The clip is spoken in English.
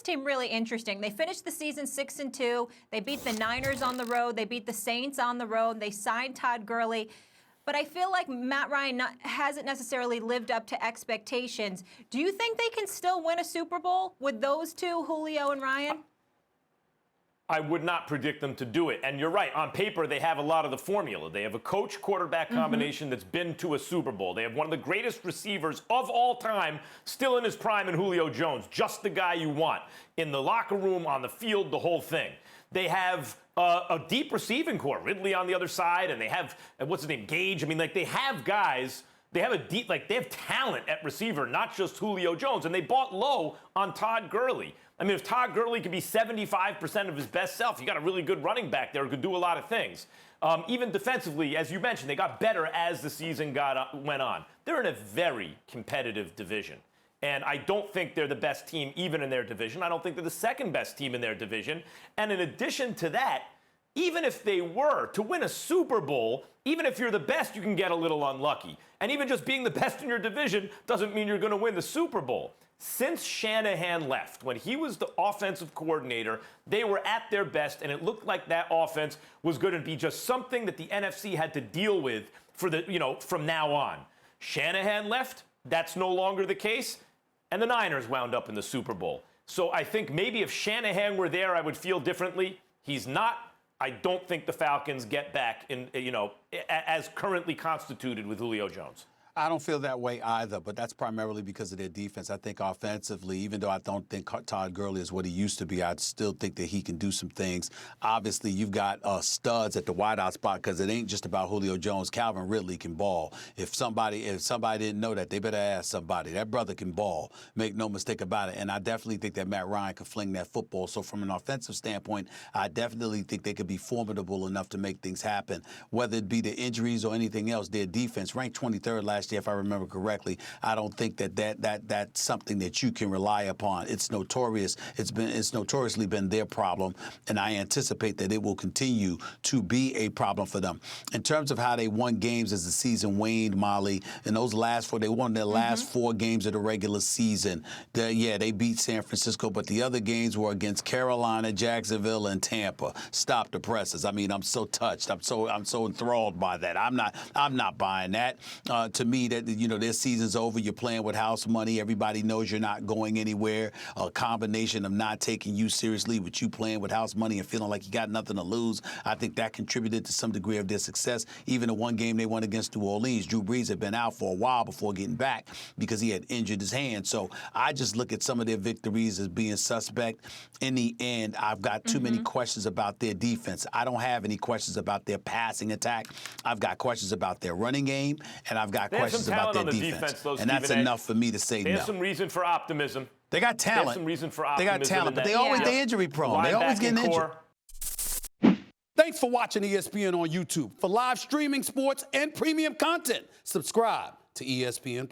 team really interesting. They finished the season 6-2. They beat the Niners on the road. They beat the Saints on the road. They signed Todd Gurley. But I feel like Matt Ryan hasn't necessarily lived up to expectations. Do you think they can still win a Super Bowl with those two, Julio and Ryan? I would not predict them to do it. And you're right. On paper, they have a lot of the formula. They have a coach-quarterback combination that's been to a Super Bowl. They have one of the greatest receivers of all time still in his prime in Julio Jones, just the guy you want. In the locker room, on the field, the whole thing. They have a deep receiving core, Ridley on the other side, and they have, what's his name, Gage. I mean, like, they have guys. They have they have talent at receiver, not just Julio Jones. And they bought low on Todd Gurley. I mean, if Todd Gurley could be 75% of his best self, you got a really good running back there who could do a lot of things. Even defensively, as you mentioned, they got better as the season went on. They're in a very competitive division. And I don't think they're the best team even in their division. I don't think they're the second best team in their division. And in addition to that, even if they were to win a Super Bowl, even if you're the best, you can get a little unlucky. And even just being the best in your division doesn't mean you're going to win the Super Bowl. Since Shanahan left, when he was the offensive coordinator, they were at their best, and it looked like that offense was going to be just something that the NFC had to deal with for from now on. Shanahan left, that's no longer the case, and the Niners wound up in the Super Bowl. So I think maybe if Shanahan were there, I would feel differently. He's not. I don't think the Falcons get back in, as currently constituted with Julio Jones. I don't feel that way either, but that's primarily because of their defense. I think offensively, even though I don't think Todd Gurley is what he used to be, I still think that he can do some things. Obviously, you've got studs at the wideout spot because it ain't just about Julio Jones. Calvin Ridley can ball. If somebody didn't know that, they better ask somebody. That brother can ball. Make no mistake about it. And I definitely think that Matt Ryan can fling that football. So from an offensive standpoint, I definitely think they could be formidable enough to make things happen. Whether it be the injuries or anything else, their defense ranked 23rd last year, if I remember correctly. I don't think that's something that you can rely upon. It's notorious. It's notoriously been their problem, and I anticipate that it will continue to be a problem for them. In terms of how they won games as the season waned, Molly, in those last four, they won their last 4 games of the regular season. They beat San Francisco, but the other games were against Carolina, Jacksonville, and Tampa. Stop the presses. I mean, I'm so touched. I'm so enthralled by that. I'm not buying that. To me, that their season's over. You're playing with house money. Everybody knows you're not going anywhere. A combination of not taking you seriously with you playing with house money and feeling like you got nothing to lose. I think that contributed to some degree of their success. Even the one game they won against New Orleans, Drew Brees had been out for a while before getting back because he had injured his hand. So I just look at some of their victories as being suspect. In the end, I've got too many questions about their defense. I don't have any questions about their passing attack. I've got questions about their running game, and I've got questions about their defense. And that's enough for me to say no. There's some reason for optimism. They got talent. There's some reason for optimism. They got talent, but they're injury prone. They always getting injured. Thanks for watching ESPN on YouTube. For live streaming sports and premium content, subscribe to ESPN+.